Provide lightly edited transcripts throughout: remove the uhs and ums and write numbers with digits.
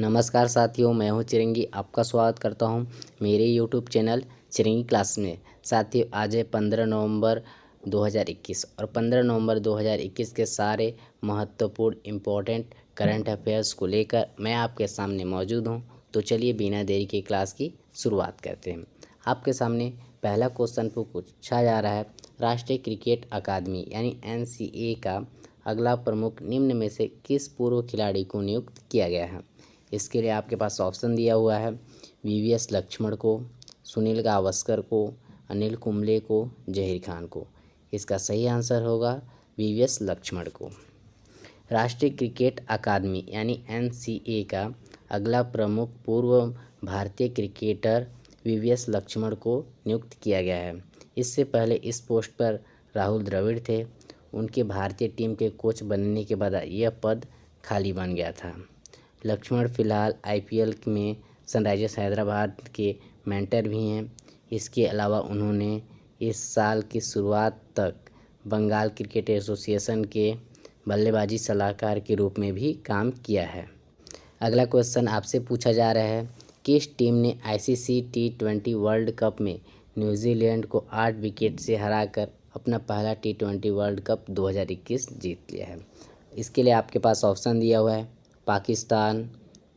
नमस्कार साथियों, मैं हूं चिरंगी। आपका स्वागत करता हूं मेरे यूट्यूब चैनल चिरंगी क्लास में। साथियों, आज है 15 नवंबर 2021 और 15 नवंबर 2021 के सारे महत्वपूर्ण इम्पोर्टेंट करंट अफेयर्स को लेकर मैं आपके सामने मौजूद हूं। तो चलिए बिना देरी के क्लास की शुरुआत करते हैं। आपके सामने पहला क्वेश्चन पूछा जा रहा है, राष्ट्रीय क्रिकेट अकादमी यानी NCA का अगला प्रमुख निम्न में से किस पूर्व खिलाड़ी को नियुक्त किया गया है। इसके लिए आपके पास ऑप्शन दिया हुआ है, VVS लक्ष्मण को, सुनील गावस्कर को, अनिल कुंबले को, जहीर खान को। इसका सही आंसर होगा VVS लक्ष्मण को। राष्ट्रीय क्रिकेट अकादमी यानी NCA का अगला प्रमुख पूर्व भारतीय क्रिकेटर VVS लक्ष्मण को नियुक्त किया गया है। इससे पहले इस पोस्ट पर राहुल द्रविड़ थे। उनके भारतीय टीम के कोच बनने के बाद यह पद खाली बन गया था। लक्ष्मण फिलहाल IPL में सनराइजर्स हैदराबाद के मेंटर भी हैं। इसके अलावा उन्होंने इस साल की शुरुआत तक बंगाल क्रिकेट एसोसिएशन के बल्लेबाजी सलाहकार के रूप में भी काम किया है। अगला क्वेश्चन आपसे पूछा जा रहा है, किस टीम ने ICC T20 वर्ल्ड कप में न्यूजीलैंड को 8 विकेट से हराकर अपना पहला T20 वर्ल्ड कप 2021 जीत लिया है। इसके लिए आपके पास ऑप्शन दिया हुआ है, पाकिस्तान,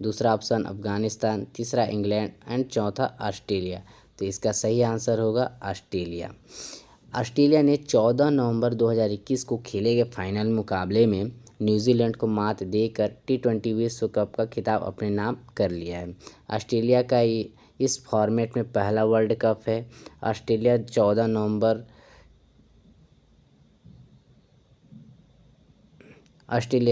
दूसरा ऑप्शन अफगानिस्तान, तीसरा इंग्लैंड एंड चौथा ऑस्ट्रेलिया। तो इसका सही आंसर होगा ऑस्ट्रेलिया। ऑस्ट्रेलिया ने 14 नवंबर 2021 को खेले गए फाइनल मुकाबले में न्यूजीलैंड को मात देकर T20 विश्व कप का खिताब अपने नाम कर लिया है। ऑस्ट्रेलिया का इस फॉर्मेट में पहला वर्ल्ड कप है। ऑस्ट्रेलिया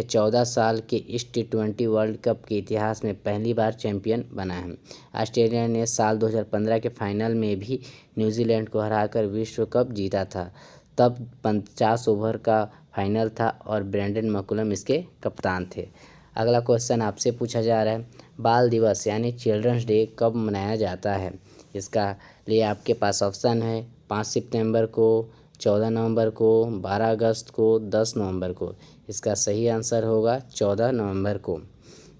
14 साल के इस T20 वर्ल्ड कप के इतिहास में पहली बार चैंपियन बना है। ऑस्ट्रेलिया ने साल 2015 के फाइनल में भी न्यूजीलैंड को हराकर विश्व कप जीता था। तब 50 ओवर का फाइनल था और ब्रेंडन मैकुलम इसके कप्तान थे। अगला क्वेश्चन आपसे पूछा जा रहा है, बाल दिवस यानी चिल्ड्रंस डे कब मनाया जाता है। इसका लिए आपके पास ऑप्शन है, 5 सितंबर को, 14 नवंबर को, 12 अगस्त को, 10 नवंबर को। इसका सही आंसर होगा 14 नवंबर को।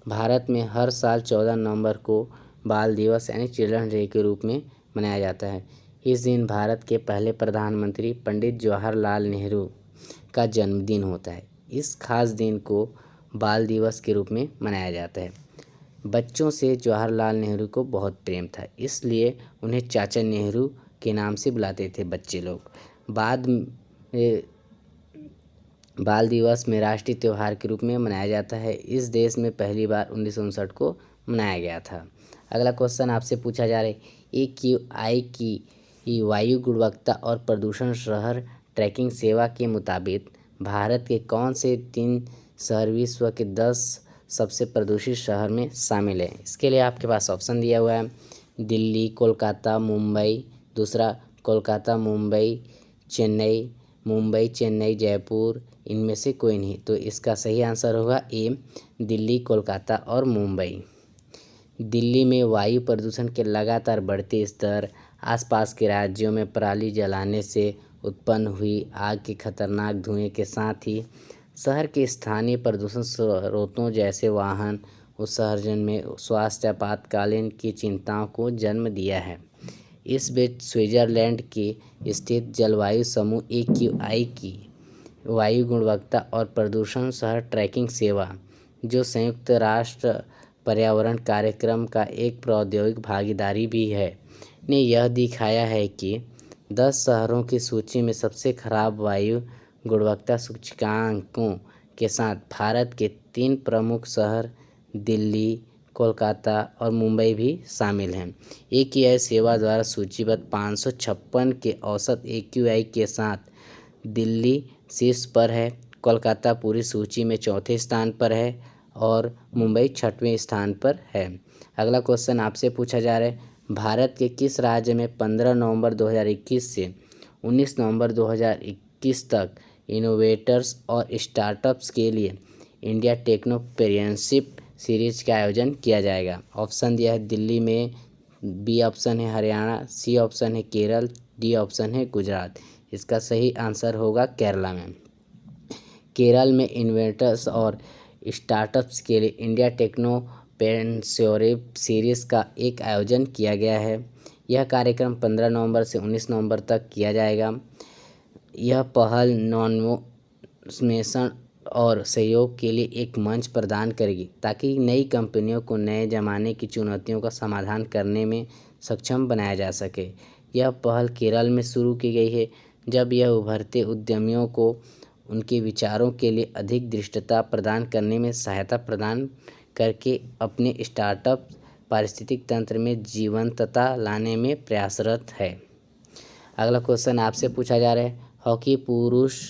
भारत में हर साल 14 नवंबर को बाल दिवस यानी चिल्ड्रन डे के रूप में मनाया जाता है। इस दिन भारत के पहले प्रधानमंत्री पंडित जवाहरलाल नेहरू का जन्मदिन होता है। इस खास दिन को बाल दिवस के रूप में मनाया जाता है। बच्चों से जवाहरलाल नेहरू को बहुत प्रेम था, इसलिए उन्हें चाचा नेहरू के नाम से बुलाते थे बच्चे लोग। बाद में बाल दिवस में राष्ट्रीय त्यौहार के रूप में मनाया जाता है। इस देश में पहली बार 1959 को मनाया गया था। अगला क्वेश्चन आपसे पूछा जा रहा है, AQI की वायु गुणवत्ता और प्रदूषण शहर ट्रैकिंग सेवा के मुताबिक भारत के कौन से 3 शहर विश्व के 10 सबसे प्रदूषित शहर में शामिल हैं। इसके लिए आपके पास ऑप्शन दिया हुआ है, दिल्ली, कोलकाता, मुंबई, दूसरा कोलकाता, मुंबई, चेन्नई, जयपुर, इनमें से कोई नहीं। तो इसका सही आंसर होगा ए, दिल्ली, कोलकाता और मुंबई। दिल्ली में वायु प्रदूषण के लगातार बढ़ते स्तर, आसपास के राज्यों में पराली जलाने से उत्पन्न हुई आग के खतरनाक धुएं के साथ ही शहर के स्थानीय प्रदूषण स्रोतों जैसे वाहन उत्सर्जन में स्वास्थ्य आपातकालीन की चिंताओं को जन्म दिया है। इस बीच स्विट्जरलैंड के स्थित जलवायु समूह AQI की वायु गुणवत्ता और प्रदूषण शहर ट्रैकिंग सेवा, जो संयुक्त राष्ट्र पर्यावरण कार्यक्रम का एक प्रौद्योगिक भागीदारी भी है, ने यह दिखाया है कि 10 शहरों की सूची में सबसे खराब वायु गुणवत्ता सूचकांकों के साथ भारत के 3 प्रमुख शहर दिल्ली, कोलकाता और मुंबई भी शामिल हैं। AQI सेवा द्वारा सूचीबद्ध 556 के औसत AQI के साथ दिल्ली शीर्ष पर है, कोलकाता पूरी सूची में चौथे स्थान पर है और मुंबई 6वें स्थान पर है। अगला क्वेश्चन आपसे पूछा जा रहा है, भारत के किस राज्य में 15 नवंबर 2021 से 19 नवंबर 2021 तक इनोवेटर्स और स्टार्टअप्स के लिए इंडिया टेक्नोप्रेन्योरशिप सीरीज का आयोजन किया जाएगा। ऑप्शन दिया है, दिल्ली में, B ऑप्शन है हरियाणा, C ऑप्शन है केरल, D ऑप्शन है गुजरात। इसका सही आंसर होगा केरला में। केरल में इन्वेंटर्स और स्टार्टअप्स के लिए इंडिया टेक्नो पेंसियोरेव सीरीज़ का एक आयोजन किया गया है। यह कार्यक्रम 15 नवंबर से 19 नवंबर तक किया जाएगा। यह पहल नॉमिनेशन और सहयोग के लिए एक मंच प्रदान करेगी ताकि नई कंपनियों को नए ज़माने की चुनौतियों का समाधान करने में सक्षम बनाया जा सके। यह पहल केरल में शुरू की गई है, जब यह उभरते उद्यमियों को उनके विचारों के लिए अधिक दृष्टता प्रदान करने में सहायता प्रदान करके अपने स्टार्टअप पारिस्थितिक तंत्र में जीवंतता लाने में प्रयासरत है। अगला क्वेश्चन आपसे पूछा जा रहा है, हॉकी पुरुष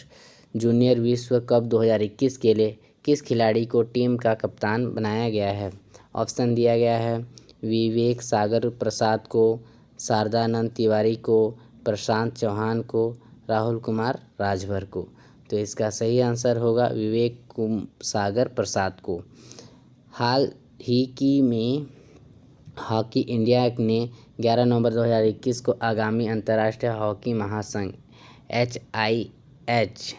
जूनियर विश्व कप 2021 के लिए किस खिलाड़ी को टीम का कप्तान बनाया गया है? ऑप्शन दिया गया है विवेक सागर प्रसाद को, शारदानंद तिवारी को, प्रशांत चौहान को, राहुल कुमार राजभर को। तो इसका सही आंसर होगा विवेक सागर प्रसाद को। हाल ही में हॉकी इंडिया ने 11 नवंबर 2021 को आगामी अंतर्राष्ट्रीय हॉकी महासंघ HIH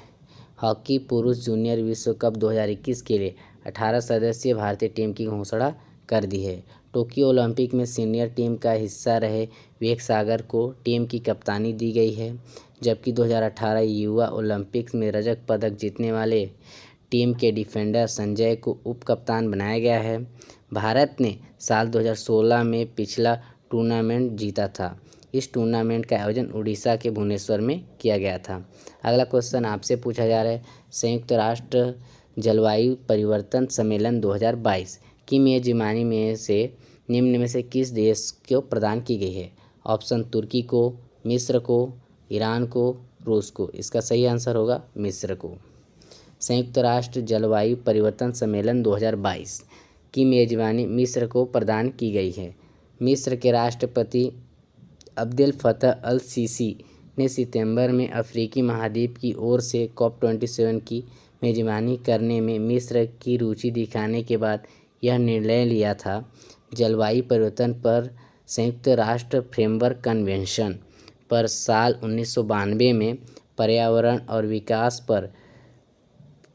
हॉकी पुरुष जूनियर विश्व कप 2021 के लिए 18 सदस्यीय भारतीय टीम की घोषणा कर दी है। टोक्यो ओलंपिक में सीनियर टीम का हिस्सा रहे विवेक सागर को टीम की कप्तानी दी गई है, जबकि 2018 युवा ओलंपिक्स में रजत पदक जीतने वाले टीम के डिफेंडर संजय को उप कप्तान बनाया गया है। भारत ने साल 2016 में पिछला टूर्नामेंट जीता था। इस टूर्नामेंट का आयोजन उड़ीसा के भुवनेश्वर में किया गया था। अगला क्वेश्चन आपसे पूछा जा रहा है, संयुक्त राष्ट्र जलवायु परिवर्तन सम्मेलन 2022 की मेजबानी में से निम्न में से किस देश को प्रदान की गई है? ऑप्शन तुर्की को, मिस्र को, ईरान को, रूस को। इसका सही आंसर होगा मिस्र को। संयुक्त राष्ट्र जलवायु परिवर्तन सम्मेलन 2022 की मेजबानी मिस्र को प्रदान की गई है। मिस्र के राष्ट्रपति अब्देल फतह अल सीसी ने सितंबर में अफ्रीकी महाद्वीप की ओर से COP27 की मेजबानी करने में मिस्र की रुचि दिखाने के बाद यह निर्णय लिया था। जलवायु परिवर्तन पर संयुक्त राष्ट्र फ्रेमवर्क कन्वेंशन पर साल 1992 में पर्यावरण और विकास पर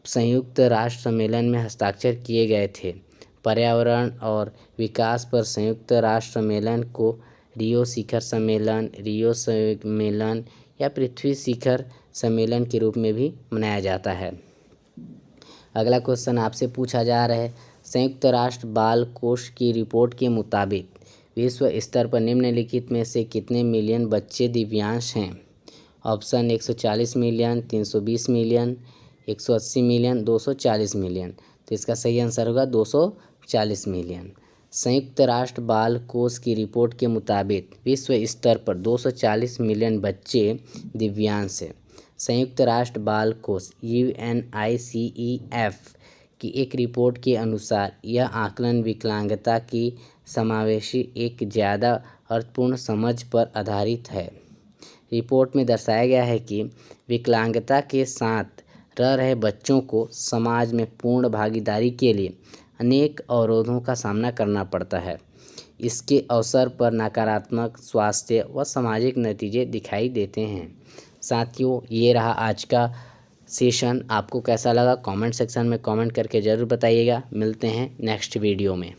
संयुक्त राष्ट्र सम्मेलन में हस्ताक्षर किए गए थे। पर्यावरण और विकास पर संयुक्त राष्ट्र सम्मेलन को रियो शिखर सम्मेलन, रियो सम्मेलन या पृथ्वी शिखर सम्मेलन के रूप में भी मनाया जाता है। अगला क्वेश्चन आपसे पूछा जा रहा है, संयुक्त राष्ट्र बाल कोष की रिपोर्ट के मुताबिक विश्व स्तर पर निम्नलिखित में से कितने मिलियन बच्चे दिव्यांश हैं? Option 140 million, 320 million, 180 million, 240 million. तो इसका सही आंसर होगा 240 मिलियन। संयुक्त राष्ट्र बाल कोष की रिपोर्ट के मुताबिक विश्व स्तर पर 240 मिलियन बच्चे दिव्यांश हैं। संयुक्त राष्ट्र बाल कोष UNICEF की एक रिपोर्ट के अनुसार यह आकलन विकलांगता की समावेशी एक ज़्यादा अर्थपूर्ण समझ पर आधारित है। रिपोर्ट में दर्शाया गया है कि विकलांगता के साथ रह रहे बच्चों को समाज में पूर्ण भागीदारी के लिए अनेक अवरोधों का सामना करना पड़ता है। इसके अवसर पर नकारात्मक स्वास्थ्य व सामाजिक नतीजे दिखाई देते हैं। साथियों, ये रहा आज का सेशन। आपको कैसा लगा कमेंट सेक्शन में कमेंट करके ज़रूर बताइएगा। मिलते हैं नेक्स्ट वीडियो में।